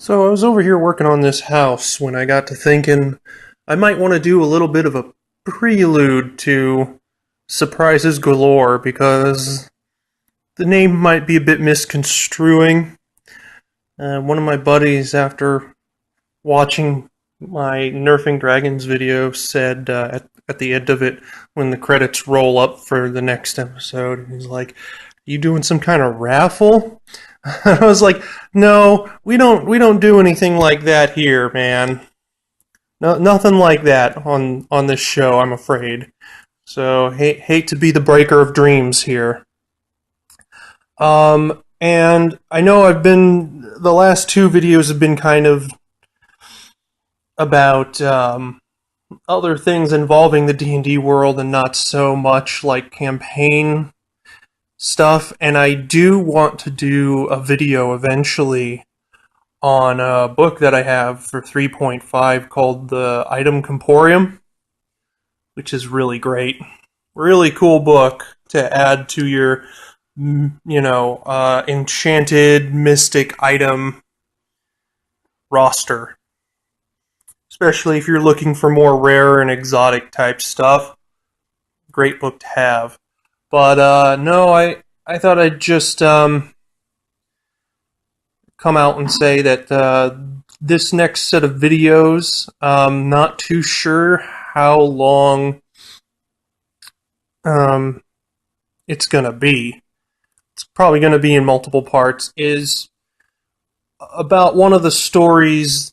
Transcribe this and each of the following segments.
So I was over here working on this house when I got to thinking I might want to do a little bit of a prelude to Surprises Galore because the name might be a bit misconstruing. One of my buddies, after watching my Nerfing Dragons video, said at the end of it, when the credits roll up for the next episode, he's like, "You doing some kind of raffle?" I was like, "No, we don't do anything like that here, man. No, nothing like that on this show, I'm afraid. So hate to be the breaker of dreams here." And I know the last two videos have been kind of about other things involving the D&D world and not so much like campaign stuff, and I do want to do a video eventually on a book that I have for 3.5 called The Item Comporium, which is really great. Really cool book to add to your, enchanted mystic item roster. Especially if you're looking for more rare and exotic type stuff. Great book to have. But no, I thought I'd just come out and say that this next set of videos, not too sure how long it's going to be. It's probably going to be in multiple parts, is about one of the stories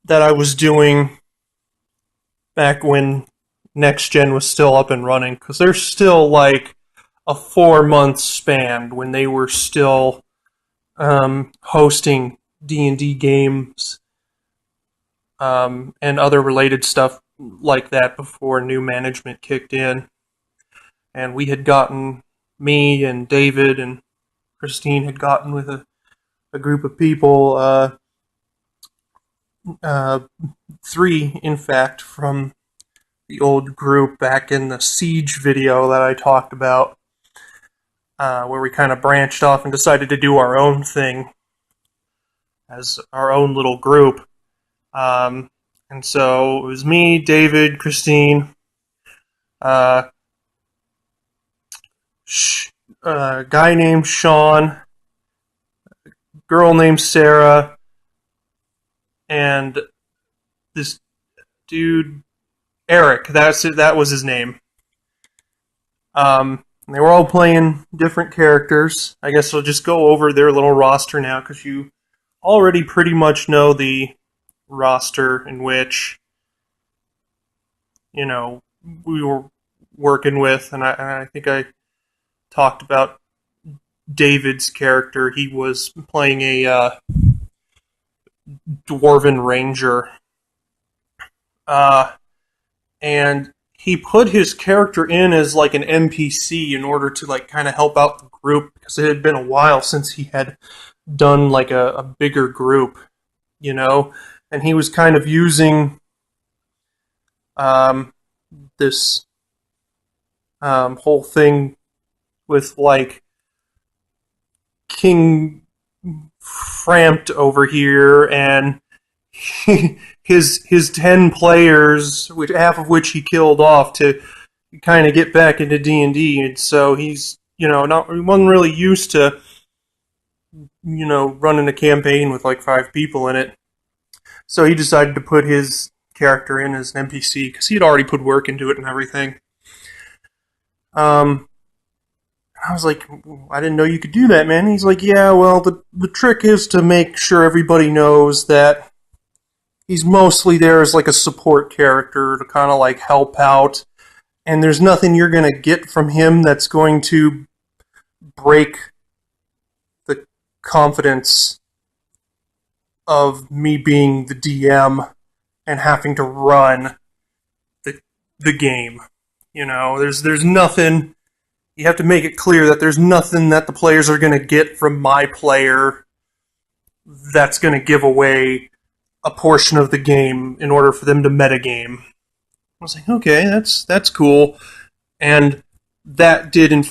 that I was doing back when Next Gen was still up and running, because there's still like a 4-month span when they were still hosting D&D games and other related stuff like that before new management kicked in. And we had gotten, me and David and Christine had gotten with a group of people, 3 in fact, from the old group back in the Siege video that I talked about, where we kind of branched off and decided to do our own thing as our own little group. And so it was me, David, Christine, a guy named Sean, a girl named Sarah, and this dude, Eric. That was his name. They were all playing different characters. I guess I'll just go over their little roster now, because you already pretty much know the roster in which, we were working with, and I think I talked about David's character. He was playing a dwarven ranger, and he put his character in as like an NPC in order to like kind of help out the group, because it had been a while since he had done like a bigger group, and he was kind of using this whole thing with like King Framped over here and his 10 players, which half of which he killed off, to kind of get back into D&D. And so he's he wasn't really used to running a campaign with like 5 people in it. So he decided to put his character in as an NPC because he had already put work into it and everything. I was like, "I didn't know you could do that, man." He's like, "Yeah, well, the trick is to make sure everybody knows that he's mostly there as like a support character to kind of like help out, and there's nothing you're going to get from him that's going to break the confidence of me being the DM and having to run the game. There's nothing. You have to make it clear that there's nothing that the players are going to get from my player that's going to give away a portion of the game in order for them to metagame." I was like, okay, that's cool. And that did in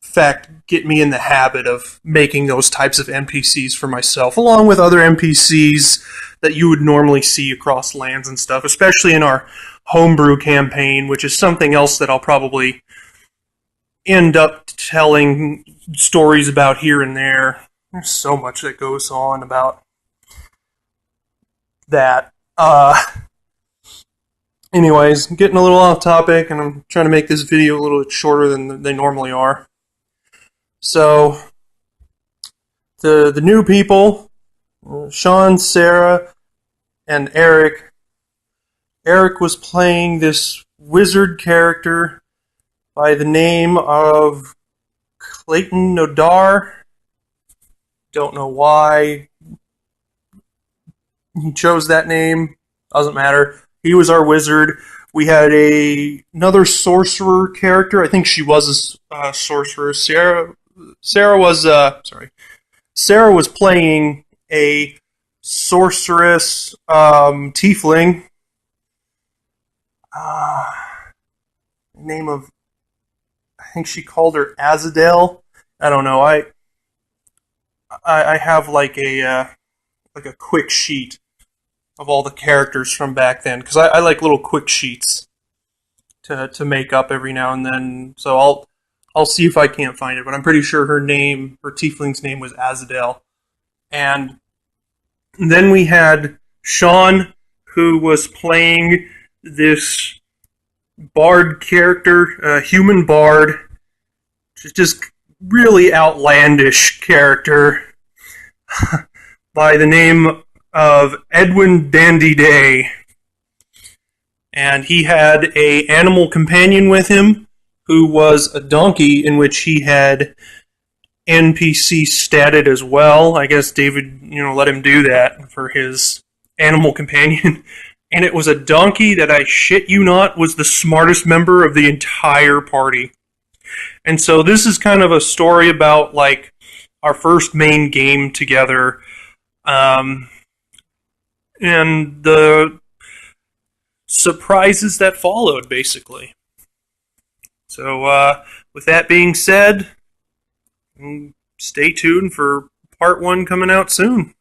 fact, get me in the habit of making those types of NPCs for myself, along with other NPCs that you would normally see across lands and stuff, especially in our homebrew campaign, which is something else that I'll probably end up telling stories about here and there. There's so much that goes on about that. Anyways, I'm getting a little off topic, and I'm trying to make this video a little bit shorter than they normally are. So, the new people, Sean, Sarah, and Eric. Eric was playing this wizard character by the name of Clayton Nodar. Don't know why he chose that name. Doesn't matter. He was our wizard. We had another sorcerer character. I think she was a sorcerer. Sarah was playing a sorceress tiefling. Name of, I think she called her Azadel. I don't know. I have like a quick sheet of all the characters from back then, because I like little quick sheets to make up every now and then. So I'll see if I can't find it, but I'm pretty sure her tiefling's name was Azadel. And then we had Sean, who was playing this bard character, a human bard, just really outlandish character by the name of Edwin Dandy Day. And he had an animal companion with him who was a donkey, in which he had NPC statted as well. I guess David, let him do that for his animal companion. And it was a donkey that, I shit you not, was the smartest member of the entire party. And so this is kind of a story about, like, our first main game together. And the surprises that followed, basically. So, with that being said, stay tuned for part 1 coming out soon.